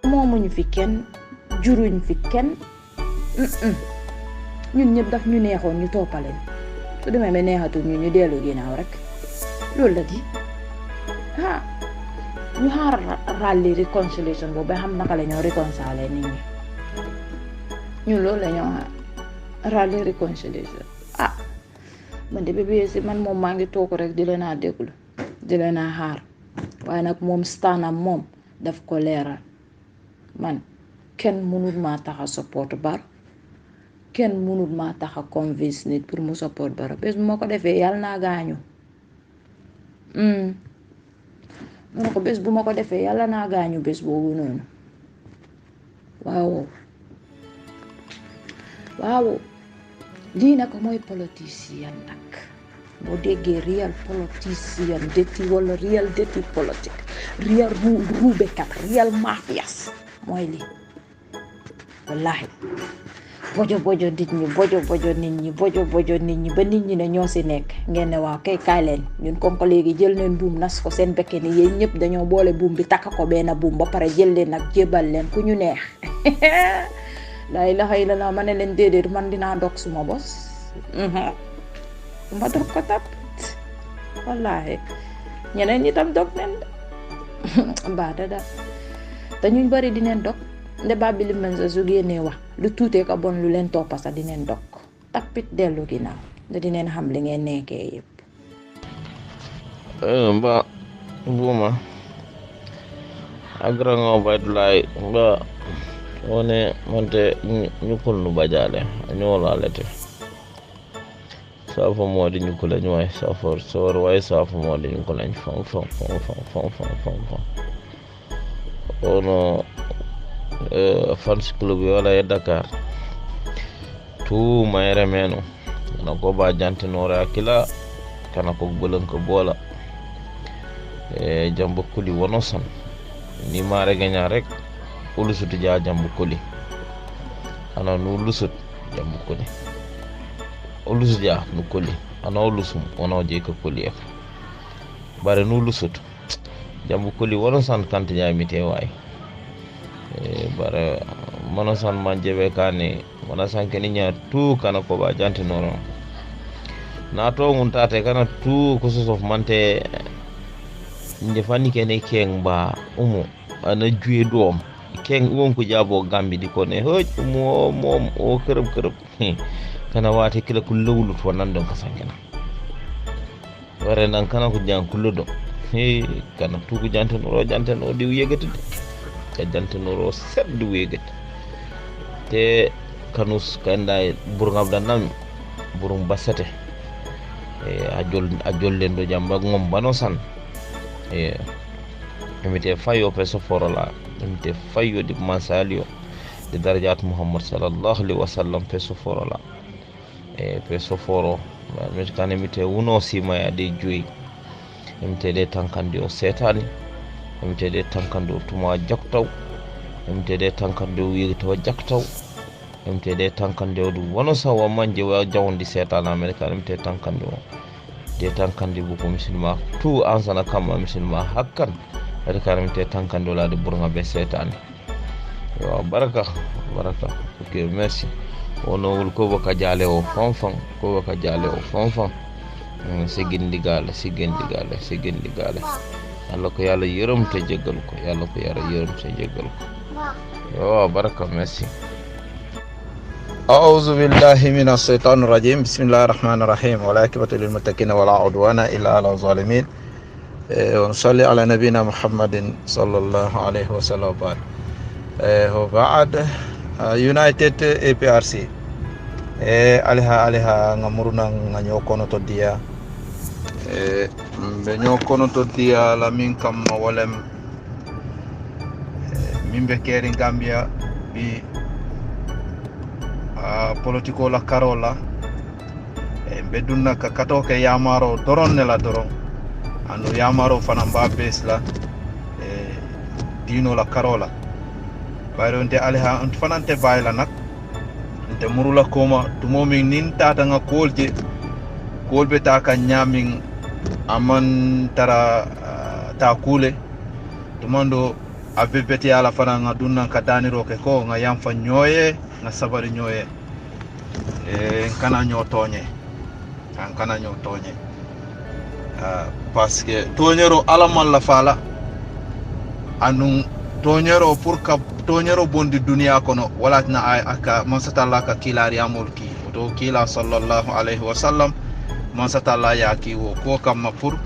moomuñu fi kenn juruñ fi kenn ñun ñëpp daf ñu neexoon ñu toppaleen su demee ba neexatul ñu dellu ginnaaw rek loolu la di ñu xaar rally réconciliation boobu ba xam naka la ñoo réconcilier nit ñi ñun loolu la ñoo xaar rally réconciliation man de bébé si man moom maa ngi toog rek di leen a déglu di leen a xaar waaye nag moom stanam moom daf ko leeral man kenn mënul maa tax a support Barrow kenn mënul maa tax a convince nit pour mu support Barrow bés bu ma ko defee yàlla naa gaañu mu ne ko bés bu ma ko defee yàlla naa gaañu bés boobu noonu waaw lii nag mooy politicien nag boo déggee real politicien dëtti wala real dëtti politique real ruubekat real mafias mooy lii wallahi bojo nit ñi bojo nit ñi ba nit ñi ne ñoo si nekk ngeen ne waaw kay kaay leen ñun comme que léegi jël neen buum nas ko seen bekke ni yéen ñëpp dañoo boole buum bi takk ko benn buum ba pare jël leen nag jébal leen ku ñu neex laa ilaha illallah ma ne leen déedéet man dinaa dog suma bos ma dog ko tap wallahi ñeneen ñi tam dog nen baada da te ñu bari dineen dog nde babbi li men sa su génnee wax lu tuutee ko bon lu leen toppa sax dineen dog tappit dellu ginnaaw nde dineen xam li ngeen nekkee yëpp ba buma agrango baydulay ba wone monte ñukul nu bajale ñolalete safo modi ñukul ñu way safo sor way safo modi ñukul ñu fon ono fans club wala e Dakar tu mayre meno na ko ba jantinore akila kana ko bolan ko bola jambo kuli wono san ni mare ganya rek ulusut ja jambo kuli ana nu lusut jambo kuli ulusut ja nu kuli ana ulusum wono je ko kuli e bare nu lusut jambo kuli wono san kante jamite way bare mono san manjebe kane mona san keninya tu kana ko ba jantinoro na to ngun tate kana tu kusof mante nde fani kene keng ba umu ana juye dom keng won ko jabo gambi di ko ne hoj mom o kereb kana wate kila ko lewlu to nan don ka sankena ware nan kana ko jan kulludo kana tu ko janteno di yegati ka janteno seddu yegati te kanus kanda burngam danam burum basate ajol lendo jamba ngom bano san emite fayo peso forola emite fayo di mansalio de darajat muhammad sallallahu alaihi wasallam peso forola peso foro met kan emite uno sima ya de joyi emite de tankandi o setani emite de tankandi o tuma jaktaw emite de tankandi o yigto jaktaw emite de tankandi o wono sawa manje wa jawndi setana amerika emite tankandi o de tankandi bu ko musulma tu ansana kama musulma hakkan ade karamte tankandi wala de burga be setani yo baraka ok merci ono wul ko baka jale o fonfon ko baka jale o fonfon sigindigale Allah ko yalla yerum te jéggal ko yalla ko yara yerum te jéggal ko yo baraka merci أعوذ بالله من الشيطان الرجيم بسم الله الرحمن الرحيم والعاقبة للمتقين ولا عدوان إلا على الظالمين ونصلي على نبينا محمد صلى الله عليه وسلم وبعد United APRC aliha ngamuruna nganyo kono to dia benyo kono to dia la min kam walem min be keri Gambia bi politiko la karola be dunna ka kato ke yamaro doron ne la doron anu yamaro fana mba besla dino la karola bayro nte aliha ant fanante bayla nak nte murula koma tumo min nin tata nga kolbe ta ka nyamin aman tara ta kule tumando abe beti ala fana nga dunnan ka daniro ke ko nga yamfa ñoye nga sabari ñoye kana ñoo toñe parce que toñero ala man la fala anun toñero pour ka toñero bondi dunia kono wala na ay aka man satalla ka kilari amul ki to kila sallallahu alaihi wasallam man satalla ya ki wo ko kam pour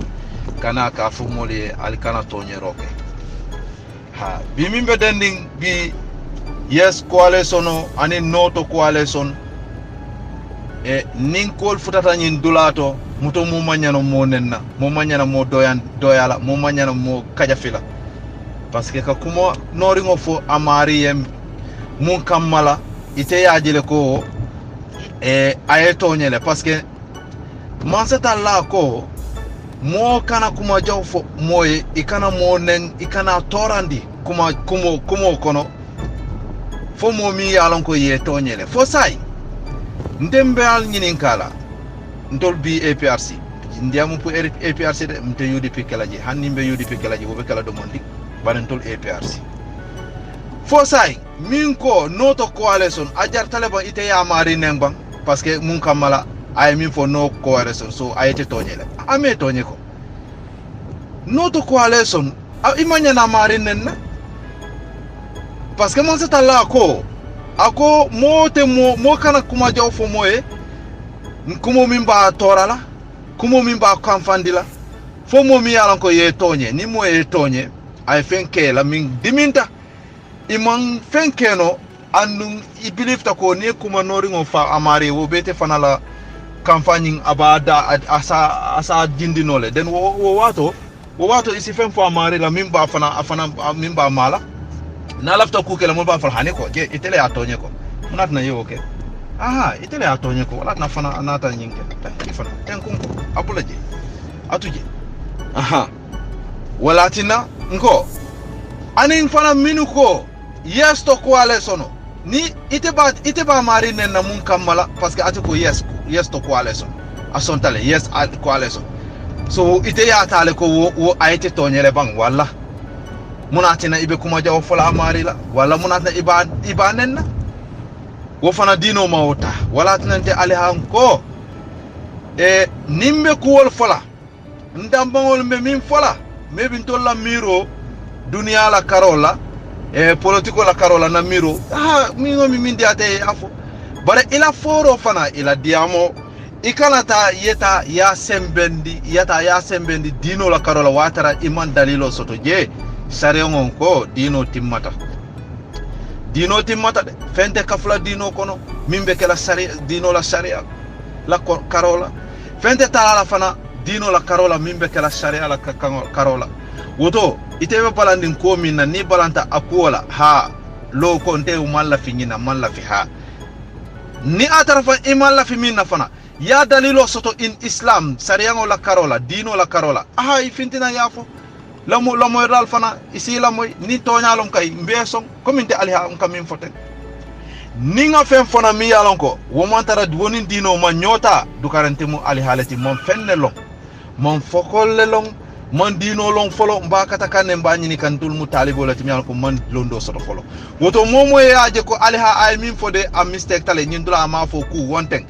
kana ka fu moli al kana toñero ke ha bi mimbe dending bi yes coalition ani noto coalition nin kol futata nyin dulato muto mo manyano mo nenna mo manyana mo doyala mo manyana mo kajafila parce que ka kuma noringo fo amariyem mun kammala ite yajile ko ayeto nyele parce que mansata la ko mo kana kuma jaw fo moye ikana mo nen ikana torandi kuma kumo kono fo mo mi yalon ko yeto nyele fo sai ndembe al nyinin kala ndol bi APRC ndiamu pour APRC de mte UDP kalaji hanni be UDP kalaji wo be kala do mondi banentol APRC fo sai min ko noto coalition ajar taliban ite ya mari nembang parce que mun kamala ay min fo no coalition so ayete tonyele ame tonye ko noto coalition a imanya na mari nenna parce que mon c'est là ko ako mote mo kana kuma jaw fo moye kumo mimba torala kumo mimba kamfandila fo mo mi yalan ko ye tonye ni mo ye tonye ay fenke la min diminta imang fenke no andum I believe ta ko ni kuma nori ngo fa amare wo bete fanala campagne abada asa jindinole den wo wato isi fen fo amare la mimba afana mimba mala na lafta ku kala mo ba farhane ko je itele atonye ko munat na yo ke aha itele atonye ko wala na fana anata nyinke fana ten ko abulaje atuje aha wala tina nko anin fana minu ko yes to ko ale sono ni ite ba mari nen na mun kamala parce que atiko yes to ko ale sono asontale yes ko ale sono so ite ya tale ko wo ayete tonyele bang wala munatina ibe kuma jaw fola marila wala munatna ibanenna wo fana dino mawta wala tinante ali hanko nimbe kuwol fola ndambangol me min fola me bin tolla miro dunia la karola politiko la karola na miro mingo mi min diate afo bare ila foro fana ila diamo ikanata yeta ya sembendi dino la karola watara iman dalilo soto je sariongon ko dino timmata de fente kafla dino kono mimbe kala sari dino la sharia la karola fente tala fana dino la karola mimbe kala sharia la karola woto itebe balandin ko minna ni balanta akola ha lo konte umalla fi nyina malla fi ha ni atarfa imalla fi minna fana ya dalilo soto in islam sharia la karola dino la karola ifintina yafo lamo dal fana isi lamoy ni toñalom kay mbeson communauté aliha on kamin foten ni nga fen fona mi yalon ko wo mantara woni dino ma nyota du karante mu alihalati mon fenne long mon fokolle long mon dino long folo mbakata kanne mbanyini kan tul mu talibo lati mi yalon ko man londo soto folo woto momo yaaje ko aliha ay min fode am mistake tale nyindula ma fo ku wonten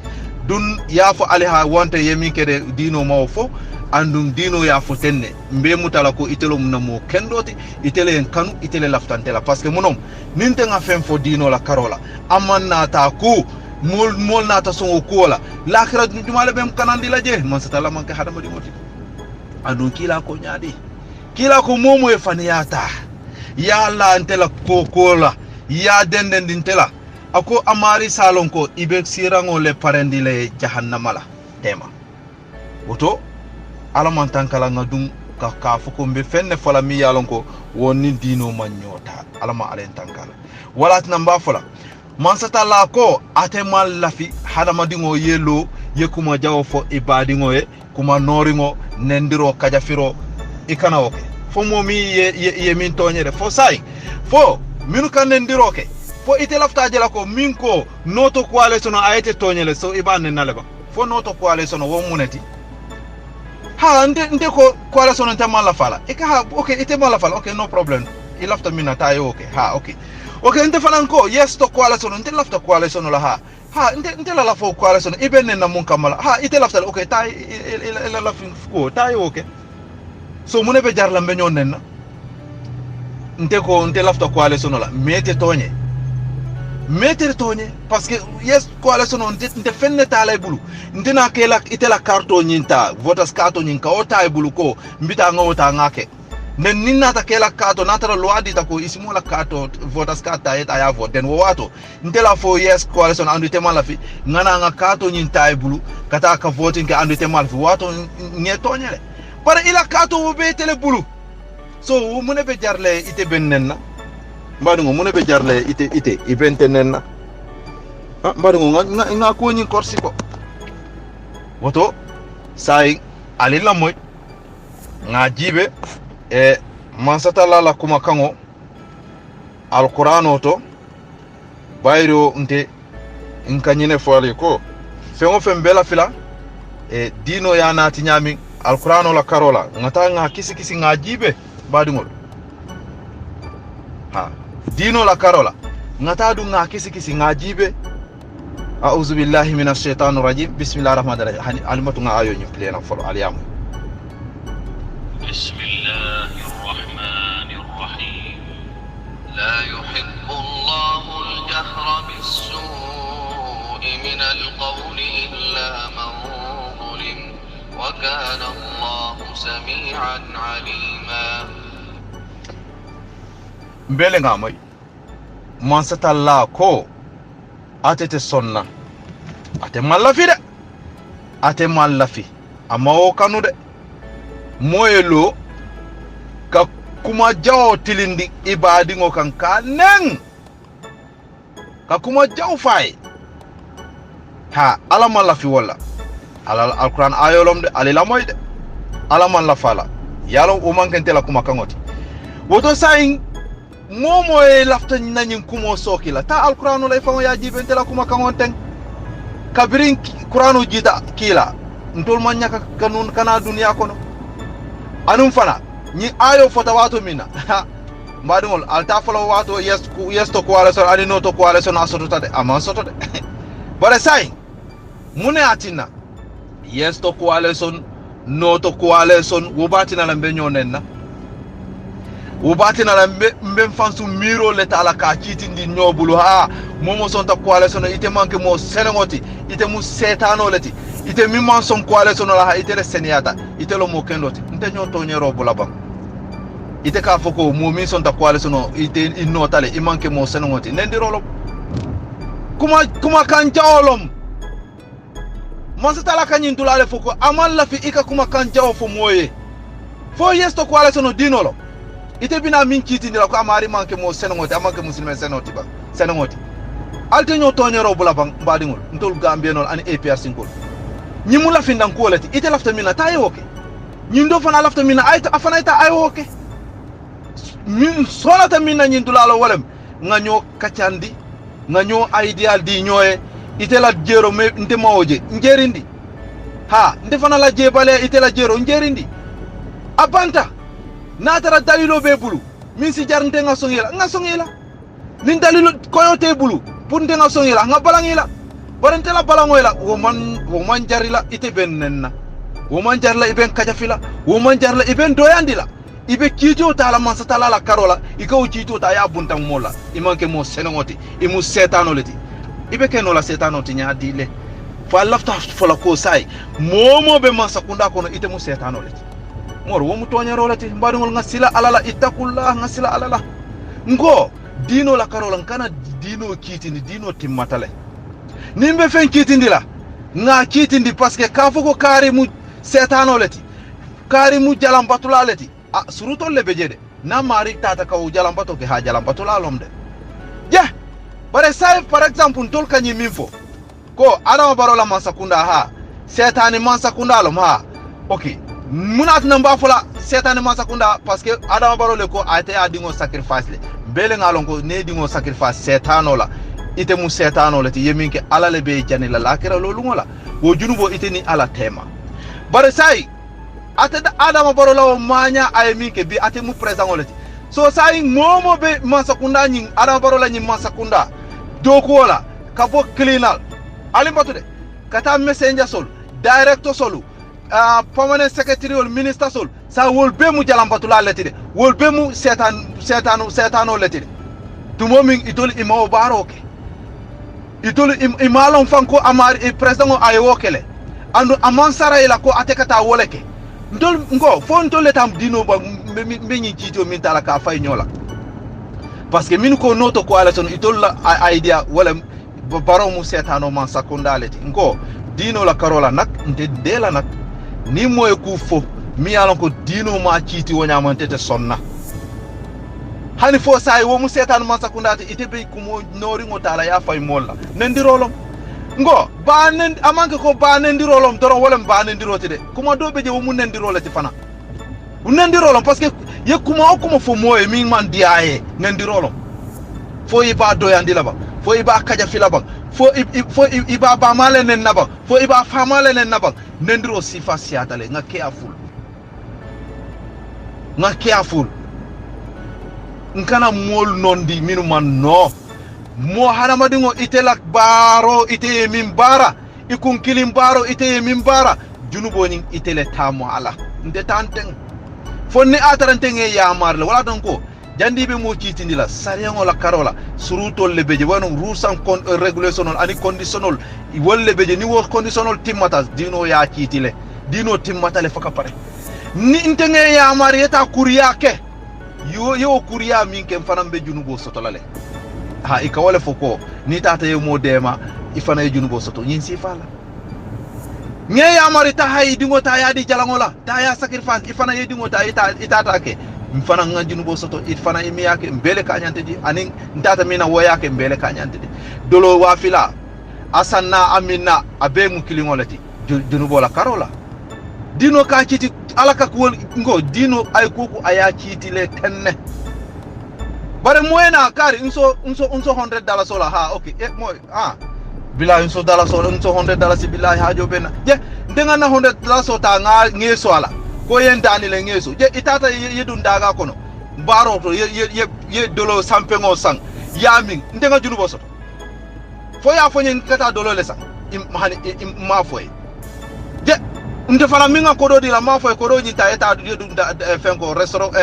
dun ya fo aliha wonte yemi kede dino ma fo andum dino ya fotenne mbe mutala ko itelo munamo kendoti itele en kanu itele laftantela parce que monom ninte nga fen fo dino la karola amanna ta ku mol nata songo kola l'akhirah jumale bem kanandi la je man satala man ka hadama di moti andum kila ko nyaadi kila ko momo e faniyata ya la antela ko kola ya denden dintela ako amari salon ko ibe sirango le parendi le jahannama la tema woto alaman tankala ngadum ka fuko mbe fenne fola mi yalon ko wonni dino manyota alama alen tankala wala tnamba fola man sata la ko atemal lafi hadama dingo yelo yekuma jawo fo ibadingo e kuma noringo nendiro kajafiro ikana oke fo momi ye min tonyere fo sai fo minu kan nendiro ke fo ite lafta jela ko min ko noto kwale sono ayete tonyele so ibane naleba fo noto kwale sono wo muneti nde ko kwala sono te mala fala e ka okay ite mala fala okay no problem ilafta mina tayi okay ha okay nte fanan ko yes to coalition nte lafta coalition la ha nte la fo coalition ibenne na mun kamala ha ite lafta okay tayi ila la ko tayi okay so mune be jarla be nyon nenna nte ko nte lafta coalition la mete tonye parce que yes coalition nte fenne talay bulu nte na ke la ite la carte nyinta voters carte nyinka o tay bulu ko mbita ngota ngake nen ninna ta ke la carte na tara loi di ta ko isimo la carte voters carte ay ta ya vote den wo wato nte la fo yes coalition andu te mala fi ngana nga carte nyinta ay bulu kata ka voting ke andu te mala fi wato nye tonyele para ila carte wo be tele bulu so mune be jarle ite bennenna mbadungo mune be jarle ite ibente nenna mbadungo nga ko nyi korsi ko woto sai alila moy nga jibe e mansata la kuma kango alquran oto bayro nte nkanyine fali ko fengo fembela fila e dino ya nati nyami alquran la karola ngata nga kisi nga jibe mbadungo ha dino la karola ngata du nga kisi nga jibe a'udhu billahi minash shaitanir rajim bismillahir rahmanir rahim alimatu nga ayo ñu plena folo aliyamu bismillahir rahmanir rahim la yuhibbu Allahu al-jahra bis-su'i min al-qawli illa man zulim wa kana Allahu sami'an 'alima mbele nga moy mansata la ko atete sonna ate mallafi amma o kanu de moyelo ka kuma jaw tilindi ibadi ngo kan kanen ka kuma jaw fay ha ala mallafi wala ala alquran ayolom de alila moy de ala mallafala yalo o mankente la kuma kangoti woto sayin momo e lafta nanyin kumo sokila ta alquranu lay famo ya jibente la kuma kangonten kabirin quranu jida kila ntol manyaka kanun kana dunya kono anum fana ni ayo fota wato mina mbadungol alta folo wato yes to coalition ani no to coalition asoto tade aman soto de bare sai mune atina yes to coalition no to coalition wo batina la mbenyo nenna wobatina la mbem fansu miro leta ala ka chitindi nyobulu ha momo sonta coalition ite manke mo senengoti ite mu setano leti ite mi man son coalition la ha ite le seniata ite lo mo kendoti nte nyoto nyero bulabam ite ka foko mo mi sonta coalition ite inotale i manke mo senengoti nendirolo kuma kan jawolom mansata la kanyin tulale foko amal la fi ika kuma kan jawo fo moye fo yesto coalition dinolo ite bina min kitindira ko amari manke mo senongoti amanke muslime senoti ba senongoti alte nyo tonyero bula bang badingol ntol gambie non ani APRC ngol nyimu la findan ko lati ite lafta mina tayi woke nyindo fana lafta mina ayta afana ita ay woke min solata mina nyindulalo wolem nganyo kacandi nganyo ideal di nyoe ite la jero me nte mawoje njerindi ha nte fana la jebale ite la jero njerindi abanta natara dalilo be bulu min si jarnte nga songela nin dalilo koyote bulu punte nga songela nga balangila barante la balangoyla wo man jarila ite bennenna wo man jarla iben kajafila wo man jarla iben doyandila ibe kijo ta la mansata la karola ikaw kijo ta ya buntam mola imanke mo senongoti imu setano leti ibe keno la setano ti nyaadile fa lafta fola ko sai momo be mansakunda kono ite mu setano leti mor wo mu tonyaro lati mbadungol ngasila alala ittaqullah ngasila alala ngo dino la karola kana dino kitindi dino timmatale nimbe fen kitindi la nga kitindi parce que ka foko kari mu setano leti kari mu jalambatula leti a suruto lebe jede na mari tata ka jalambato ke ha jalambatula lomde je bare sai par exemple tol kanyi minfo ko adama barola mansakunda ha setani mansakunda lom ha okay munat namba fola setani mansakunda parce que adama barole ko ate adingo sacrifice le bele ngalon ko ne dingo sacrifice setano la ite mu setano le ti yeminke ala le be janila la kera lo lungola wo junubo ite ni ala tema bare sai ate adama barola o manya ay minke bi ate mu présent le ti so sai momo be masakunda nyin Adama Barrow la nyin masakunda doko la ka bo cleanal ali batude kata messenger sol director solu permanent secretary ol minister sol sa wol be mu jalam batula letide wol be mu setano letide tumo min idol imaw baroke idol imalon fanko amar president o ayo kele andu amansara ila ko atekata woleke ndol ngo fo ndol letam dino ba me nyi jito min tala ka fay nyola parce que min ko noto ko ala son idol la idea wala baro mu setano man sakondaleti ngo dino la karola nak nte dela nak ni moy ku fo mi alon ko dino ma ciiti woñamantete sonna hani fo say wo mu setan man sakundate ite be ko mo nori ngo tala ya fay molla nendirolom ngo ba nen amanke ko ba nendirolom doron wala ba nendirote de kuma do be je wo mu nendirolati fana nendirolom parce que ye kuma fo moy mi man diaye nendirolom fo iba do yandila ba fo iba kaja filaba fo iba ba male nen naba fo iba famale nen naba nendiro sifa siatale nga careful nkana mol nondi minu man no mo haramadi ngo itelak baro ite min bara ikun kilim baro ite min bara junubo nyin itele tamo ala nde tanten fonni ataranteng e yamarle wala don ko jandibe mo ciitindi la sariyango la karola surutol le beje wonu rusan kon regulationnel ani conditionnel wolle beje ni wo conditionnel timmata dino ya ciitile dino timmata le faka pare ni intenge ya marieta kuriya ke yo kuriya min kem fanam be junubo sotolale ha ikawale foko ni tata yo modema ifana yo junubo soto yin sifala nge ya marita hay dingo ta ya di jalangola ta ya sacrifice ifana yo dingo ta itata ke mfana nga junubo soto ifana imi yake mbele kanyante di anin ndata mina wo yake mbele kanyante di dolo wafila asanna amina abe mu kilingolati junubo la karola dino ka citi alaka ko ngo dino ay koku aya citi le tenne bare moyena kari unso $100 sola ha okay moy billahi unso $100 sola unso $100 billahi hajo bena je ndenga na $100 sota nga ngeso ala ko yen dani le ngeso je itata yedun daga kono baro to ye dolo sampengo sang yamin ndenga junubo soto fo ya fonyen kata dolo le sang ma foy je nde fala minga kodo di la ma foy kodo ni ta eta yedun fenko restaurant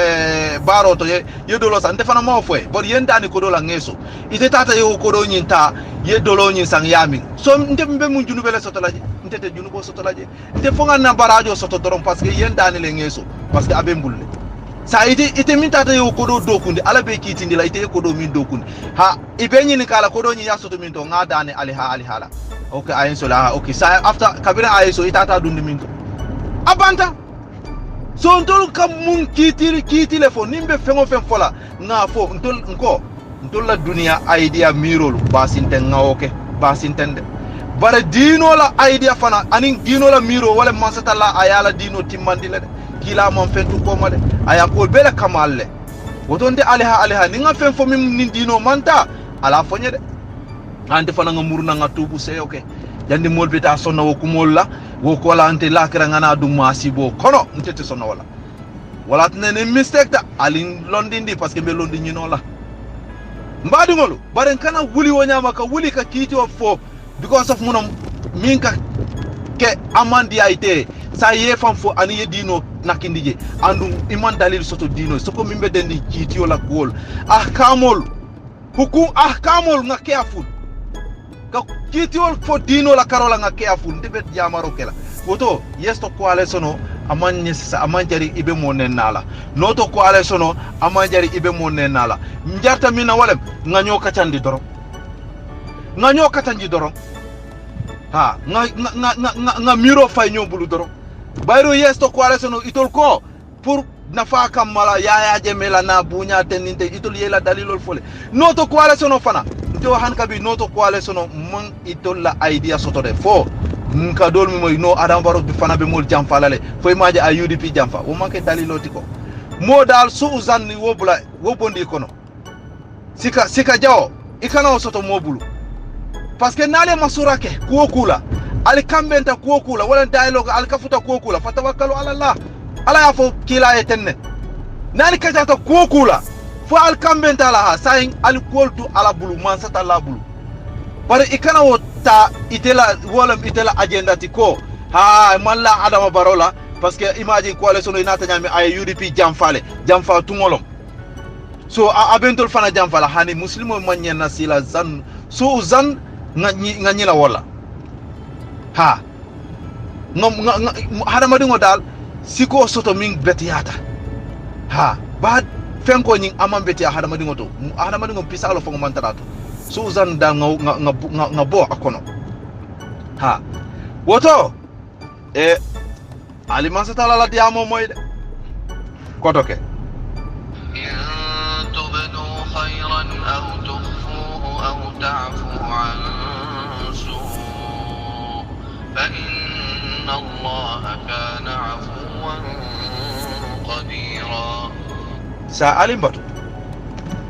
baro to ye dolo sang nde fala ma foy bor yen dani kodo la ngeso ite tata ye kodo ni ta ye dolo ni sang yamin so nde mbe mun junube le soto laje ntete junubo soto laje nte fonga na barajo soto doron parce que yen dani le ngeso parce que abe mbulle sa ite min tata yo kodo dokundi ala be kitindi la ite kodo min dokundi ha ibenyi ni kala kodo ni ya soto min to nga dani alihala okay ayin so la okay sa after kabira ayin so itata dundi min to abanta so ntol kam mun kitile fo nimbe fengo fen fola nga fo ntol la dunia idea mirol basinte ngawoke basintende bare dino la idea fana anin dino la miro wala mansata la ayala dino timmandile de kila mon fentu ko male aya ko bele kamalle wotonde aliha ninga fen fo mim nin dino manta ala fonye de ante fana nga muruna nga tubu seyoke jandi molbe ta sonna wo kumolla wo ko la ante lakra ngana dum masibo kono ntete sonna wala tnene mistake ta alin londindi parce que be londi nyino la mbadi ngolo bare kana wuli wonyama ka wuli ka kiti of fo because of munom minka ke amandi aite sa ye fam fo ani ye dino nakindije andu iman dalil soto dino soko mimbe dendi kiti wala kol ahkamul nga careful ka kiti wal fo dino la karola nga careful ndebe jamaro kela woto yesto ko ale sono amanjari ibe monen nala noto ko ale sono amanjari ibe monen nala njarta mina walem nganyo katanji doron ha nga miro fay nyobulu doron bayro yesto ko ale sono itol ko pour nafa kamala yaya jemela na bunya teninte itol yela dalilol fole noto ko ale sono fana to hankabi noto ko ale sono mon itol la idea soto de fo nka dol mi moy no Adama Barrow bi fana be mol jamfalale foy maje ay UDP jamfa o manke daliloti ko mo dal suuzan ni wo bondi kono sika jawo ikana soto mobulu parce que nale masurake kuo kula ali kambenta kuo kula wala dialogue al kafuta kuo kula fatawakkalu ala Allah ala ya fo kila etenne nani kajata kuo kula fo al kambenta la ha sayin al koltu ala bulu man sata la bulu bare ikana wota itela wolam itela agenda ti ko ha malla adama barola parce que imagine coalition inata nyami ay UDP jamfa tungolom so a abentol fana jamfa la hani muslimo manyena sila zan so zan nga la wala ha hadama dingo dal siko soto min betiyata ha ba fenko nyin amam betiya hadama dingo to hadama dingo pisalo fo mantarato so zan da nga bo akono ha woto aliman sa tala la diamo moyde kotoke إن تبدوا خيرا أو تخفوه أو تعفوا عن سوء فإن الله كان عفوا قديرا sa alimbatu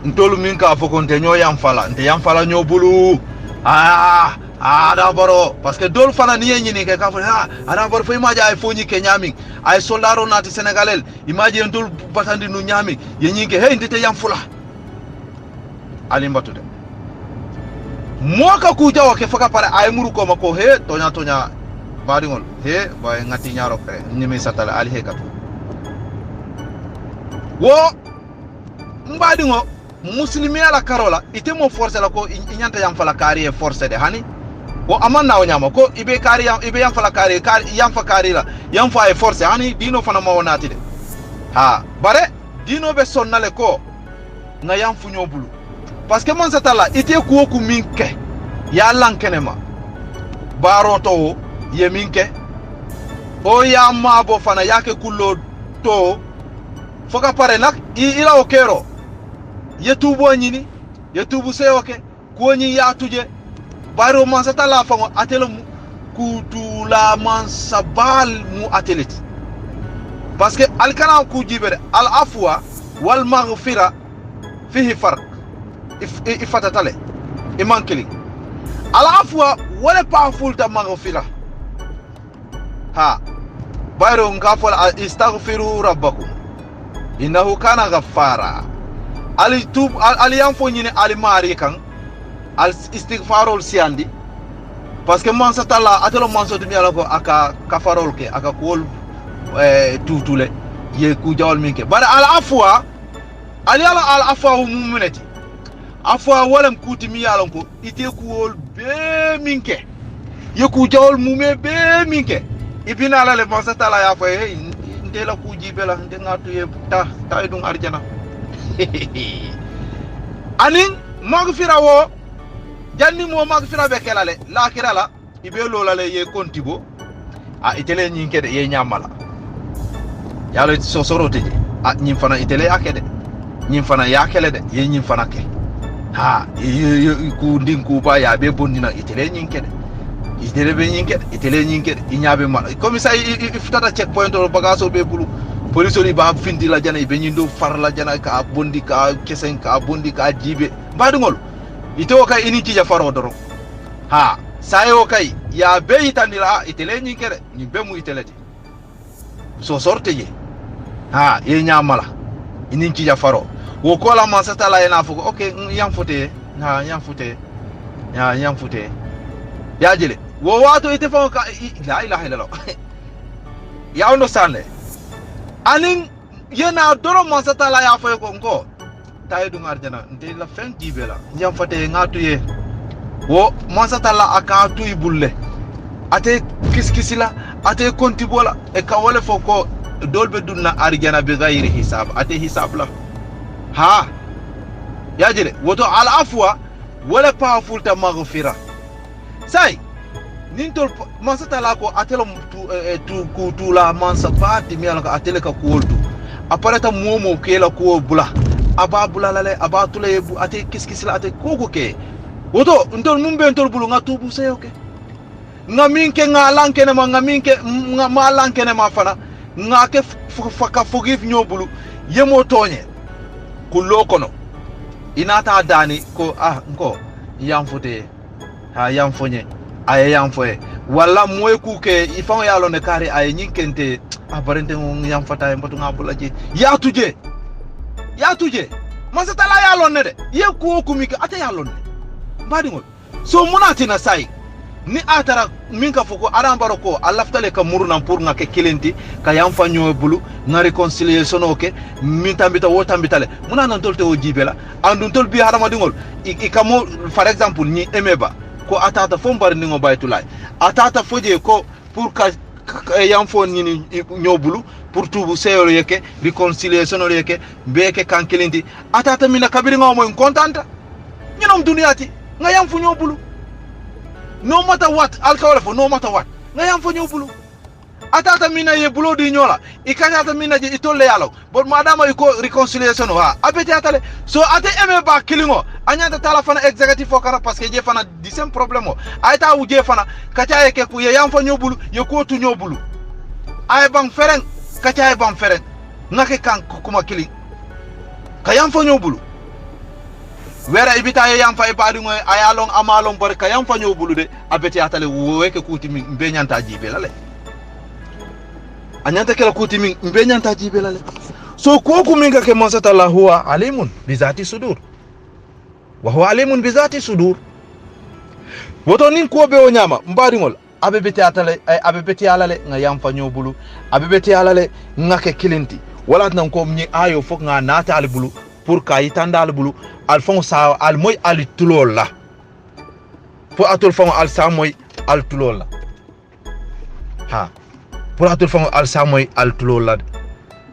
ntolu min ka foko nte nyo yam fala nyo bulu ada baro parce que dol fana ni nyini ke ka fa ada baro fo imaji ay fo nyike nyami ay soldaro nati senegalel imaji dol batandi nu nyami yenyike hey ndite yam fula alimbatu de moka ku jawo ke faka pare ay muru ko mako he tonya baringol he bay ngati nyaro kre nyimi satala ali he katu wo mbadingo muslimi ala karola ite mo force la ko inyanta yam fala kari e force de hani wo amanna o nyama ko ibe kari ibe yam fala kari yam fa kari la yam fa e force hani dino fana ma wonati de ha bare dino be sonnale ko na yam fu nyobulu parce que man satala ite ko ku minke ya lankenema baro to ye minke o ya mabo fana yake kullo to foka pare nak ila o kero yetubo nyini yetubu seyoke ko nyi ya tuje baro man satala fango atelo kutula man sabal mu ateleti parce que al kana ku jibere al afwa wal maghfira fihi farq ifatatale imankeli al afwa wala pa fulta maghfira ha baro ngafol istaghfiru rabbakum innahu kana ghaffara ali tub ali yam fo nyine ali mari kan al istighfarol siandi parce que man satala atelo man so dumi ala ko aka kafarol ke aka kol tutule ye ku jawol minke bara al afwa ali ala al afwa mu'minati afwa walam kuti mi yalon ko ite ku wol be minke ye ku jawol mume be minke ibina ala le man satala ya fo he ndela ku jibela ndengatu ye ta edun arjana anin magfira wo janni mo magfira be kelale la kirala ibe lolale ye kontigo itele nyinkede ye nyamala yalo so soroteje nyim fana itele akede nyim fana yakele de ye nyim fana ke ha ku ndinku ba ya be bondina itele nyinkede itele be nyinkede itele nyinkede inyabe mal comme ça ifutata checkpoint o bagaso be bulu police li ba findi la jana be nyindo far la jana ka bondi ka kesen ka bondi ka jibe badungol ito kay ini ci jafaro doro ha sayo kay ya be itandila itele nyinkede ni be mu iteleti so sorte ye ha ye nyamala ini ci jafaro wo ko la man satala ena fuko okay yam fote ha yam fote ya yam fote ya jele wo wato ite fa ka la ilaha illallah ya understand le anin yena doro man satala ya fa ko ngo tay du ngarjana nte la fen jibela yam fote ngatu ye wo man satala aka tuy bulle ate kiskisila ate kontibola e ka wala foko dolbe dunna arjana bi ghairi hisab ate hisab la ha ya jele woto al afwa wala powerful ta maghfira sai nintol mansatala ko atelo tu la mansa pati mi ala ko atele ka koltu aparata momo kela ko bula aba bula lale aba tule bu ate kiskisila ate koko ke woto ntol mumbe ntol bulu ngatu bu se okay ngaminke ngalanke ne ma ngaminke ngalanke ne ma fana ngake faka forgive nyobulu yemo tonye kullo kono inata dani ko nko yamfote ha yamfonye ay yamfoye wala moy kuke ifan yalo ne kare ay nyinkente abarente yamfata mbatu ngabula je ya tuje masatala ya lonne de ye ko ko mi ka ata ya lonne mbadi ngol so munatina sai ni atara min ka foko aran baroko alaftale ka muruna pour nga ke kelenti ka yam fanyo bulu na reconciliation oke min tambita wo tambitale muna nan tolte o jibela andun tol bi harama dingol ikamo par exemple ni emeba ko atata fo mbar ningo baytulay atata foje ko pour ka yam fo ni nyobulu pour tubu seyoro yeke reconciliation yeke beke kan kelenti atata mina kabiri ngomo contenta ñinom duniyati nga yam fu nyobulu no matter what alkawala fo no matter what nga yam fo nyobulu atata mina ye bulo di nyola ikata mina je itolle yalo bon madama iko reconciliation wa abeti atale so ate eme ba kilingo anyata tala fana executive fokara parce que je fana di sem problème o ayta wu je fana kacha yeke ku ye yam fo nyobulu ye ko tu nyobulu ay bang fereng kacha ay bang fereng ngake kan kuma kili ka yam fo nyobulu wera ibita ye yam fay baadi ngoy ayalong amalong bar ka yam fanyo bulude abeti atale weke kuti min be nyanta jibe lale anyanta kala kuti min be nyanta jibe lale so koku minga ke masata la huwa alimun bizati sudur wa huwa alimun bizati sudur woto nin ko be o nyama mbadi ngol abebeti atale abebeti alale nga yam fanyo bulu abebeti alale ngake kilinti wala nan ko mi ayo fok nga nata al bulu pour ka yitanda al bulu al fon sa al moy al tulol la pour atul fon al sa moy al tulol la ha pour atul fon al sa moy al tulol la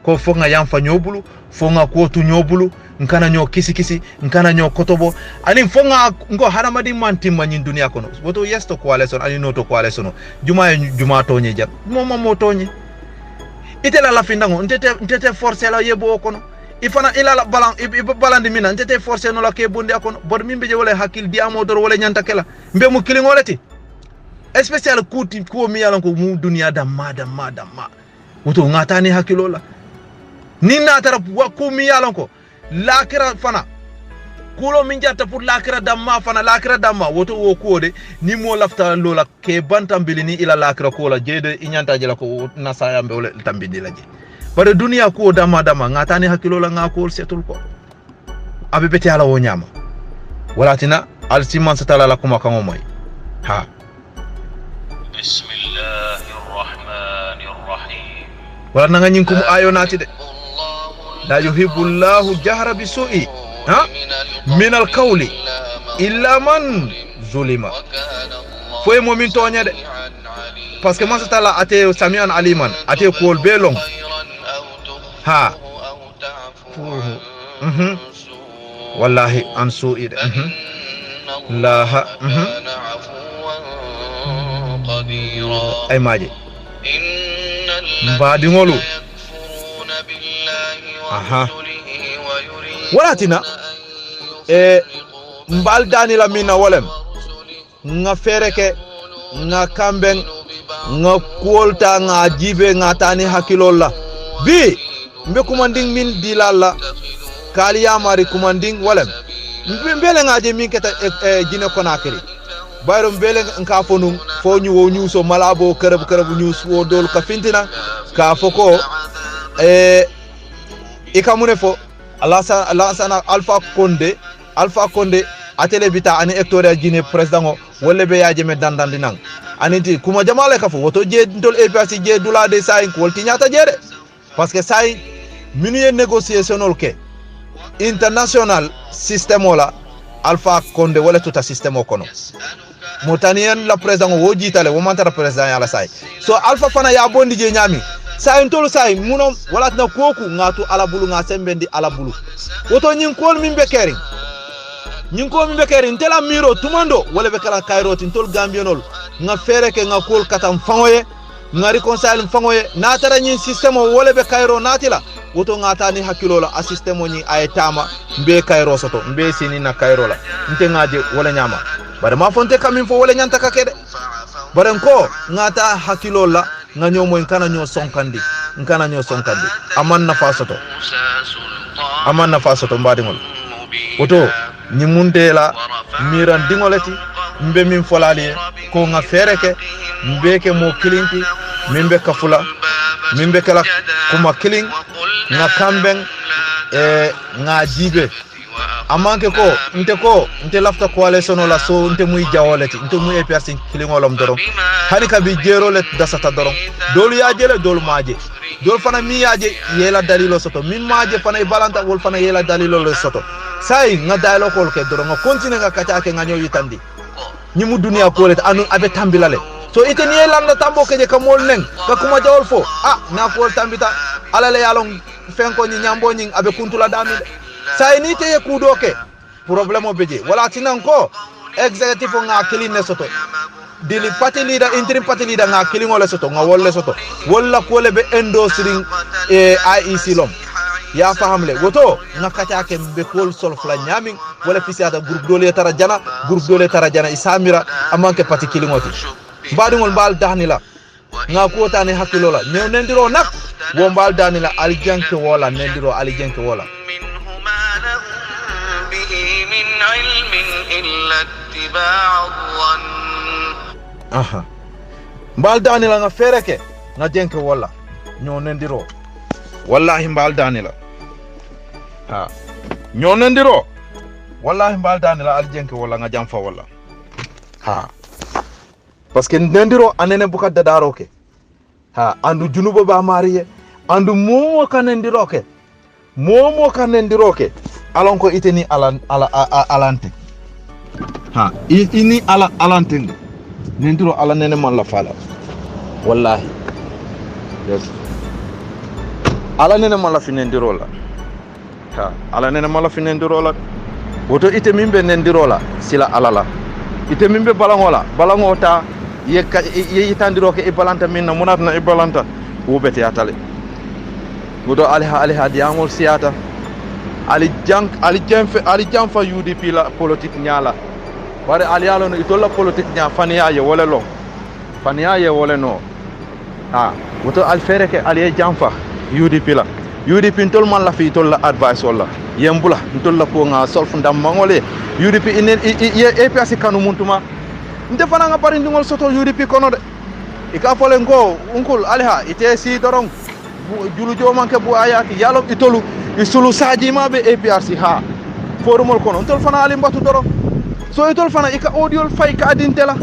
ko fo nga yam fa nyobulu fo nga ko tu nyobulu nkana nyo kisi nkana nyo kotobo ani fo nga ngo haramadi manti manyin dunia kono boto yesto ko ale son ani noto ko ale sono juma to nyi jat mo to nyi itela la findango ntete forcer la yebo kono ifana ila balandi mina ntete forcer no la ke bonde akono bod mimbe je wala hakil di amodor wala nyanta kala mbe mu kilingolati especially kuti ko mi yalan ko mu dunia damma wuto ngatani hakilola ninna tara ko mi yalan ko lakira fana kulo min jatta pour lakira damma fana lakira damma woto wo kode ni mo lafta lola ke bantambili ni ila lakira ko la jede inyanta jela ko nasaya mbe wala tambidi la je bare dunia ko dama ngatani hakilola ngakol setul ko abe beti ala wo nyama walatina al siman satala la kuma kan moy ha bismillahir rahmanir rahim wala nga nyinkum ayo nati de la yuhibbullahu jahra bisu'i ha min al qawli illa man zulima foy momin tonya de parce que man satala ate samian aliman ate kol belong ha wallahi an su'id la ha ay maji mbadi ngolu aha walatina mbal dani la mina wolem nga fereke nga kamben nga kuolta nga jibe nga tani hakilolla bi mbe kumanding min dilalla kali yamari kumanding wolem mbele nga je min keta jine konakiri bayro mbele nka fonum fo ñu wo ñu so malabo kërëb ñu wo dol ka fintina ka foko ikamune fo Alassane Alpha Condé atele bita ani Hector Jine president wolle be yaaje me dandandi nang aniti kuma jamale ka fo woto je ndol EPAC je dula de say ko wolti nyata jede parce que say minu négociationnel ke international système wala Alpha Condé wala tout système kono motanien la president wo jitale wo mantara president yala say so Alpha fana ya bondi je nyami say ntolu say munom wala na koku ngatu alabulu nga sembendi alabulu woto nyin kol min bekeri ntela miro tumando wala be kala kairo tintol gambionol nga fereke nga kol katam fangoye nga reconcile fangoye na tara nyin système wala be kairo natila woto ngata ni hakilola a système ni aytama mbe kairo soto mbe sini na kairo la nte ngaje wala nyama bare ma fonte kamin fo wala nyanta kakede bare ko ngata hakilola nga nyomo nkana nyo sonkandi amanna fasoto mbadi ngol woto ni mundela miran dingolati mbe min folali ko nga fereke mbeke mo kilinki mimbe kafula mimbe kala kuma kiling nga kamben nga jibe amanke ko nte lafta coalition la so nte muy jawoleti nte muy APRC kilingolom doron hani ka bi jero le dasata doron dolu ya jele dolu maje dolu fana mi yaje yela dalilo soto min maje fana balanta wol fana yela dalilo le soto sai nga daylo ko ke doron nga continue nga kacha ke nga nyoy yitandi nyimu dunia ko le anu abe tambilale so ite ni landa tambo ke je kamol neng ka kuma jawol fo na ko tambita alale yalon fenko ni nyambo nyi abe kuntula damile sai ni te kudo ke problème beje wala tinan ko executive nga kiline soto dili party leader interim party leader nga kilingole soto nga wolle soto walla ko le be industry IEC lom ya fahamle woto nga kata ke be kol sol fla nyami wala fisiata groupe dole tara jana isamira amanke party kilingoti badingol bal dahnila nga ko tane hakilola new nendiro nak wo bal danila aljanke wala nendiro aljanke wala من علم إلا اتباع الظن mbal danila nga fereke nga jenke wala nyo nendiro wallahi mbal danila nyo nendiro wallahi mbal danila al jenke wala nga jamfa wala parce que nendiro anene buka dadaro ke andu junubo ba mariye andu momo kanendiro ke alon ko iteni alante ini alante nendiro ala nene man la fala wallahi yes ala nene man la fi nendiro la ala nene man la fi nendiro la woto ite mimbe nendiro la sila alala ite mimbe balangota ye yitandiro ke ibalanta minna munatna ibalanta wobete atale woto aliha diamol siata ali janfa UDP la politique nyala bare ali yalo no itolla politique nya faniya ye wole no woto al fere ke ali janfa UDP la UDP ntol man la fi tolla advice wala yembula ntolla ko nga solf ndam mangole UDP inen APRC kanu muntuma nte fana nga bari ndingol soto UDP kono de ika fole ngo unkul aliha ite si dorong julu jomanke bu ayati yalo itolu isulu sajima be APRC forumol kono ntol fana ali mbatu doro so itol fana ika audio fay ka adintela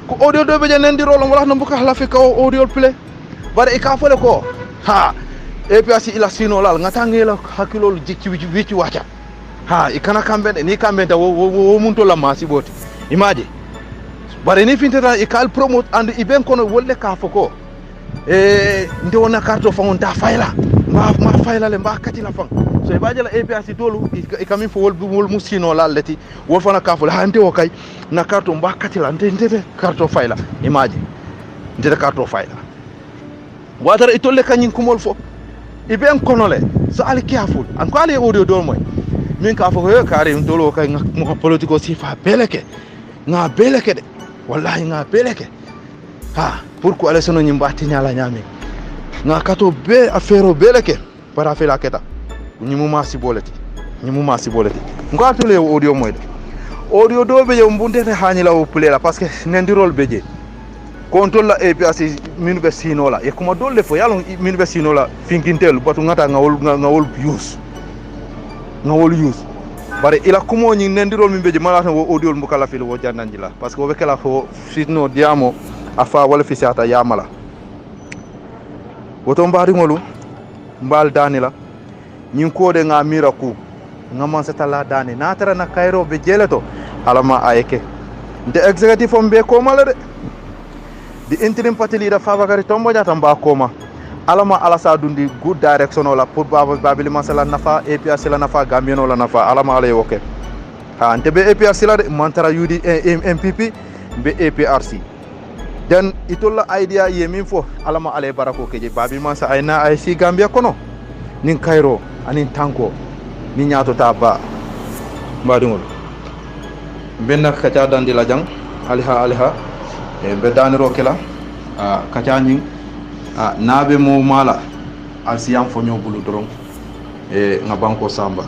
ko audio do be nendiro lon wala no buka hala fi ka audio play bare ika fole ko APRC ila sino lal ngatangela hakilol jikki wici wacha ikana kambe ni kambe da wo munto la masi boti imaje bare ni fintata ikal promote and iben kono wolle ka foko nde wona carte fangon ta fayla ma fayla le mba kati la fang so e baje la APRC tolu ikami fo wol musino la leti wol fana ka fo la nte o kay na carte mba kati la nte carte fayla imaje nte carte fayla wadara itolle kanyin kumol fo iben kono le so ali careful an ko ali audio do moy min ka fo ko kare tolo kay mo politico sifa beleke nga beleke de wallahi nga beleke pourquoi ale sono nyimba tinyala nyami nga kato be affaire beleke para fela keta nyimu masi boleti ngo atule audio moyde audio do be mbundete hanila o pulela parce que nendirol beje control la APRC minu be sinola e kuma dolle fo yalo minu be sinola finkintel batu ngata ngawol use bare ila kumo nyi nendirol min beje malata wo audio mbukala fil wo jannanjila parce que wo be kala fo fitno diamo afa wala fisata yamala woto mbari ngolu mbal danila nyin kode nga miraku ngaman setala dani natara na kairo be jeleto alama ayeke de executive on be ko mala de di interim party leader Fabakary Tombo Jatta mba koma alama alasa dundi good direction la pour babili masala nafa APRC la nafa Gambien la nafa alama alay woke ante be APRC la de mantara UD MPP be APRC dan itolla idea yemin fo alama alay barako keje babili masa ayna ay si Gambia kono nin Cairo anin tanko ni nyaato taba mbadingol benna kacha dandi la jang aliha be daniro kela kacha nyin nabe mo mala alsiyam fo nyobulu doron nga banko samba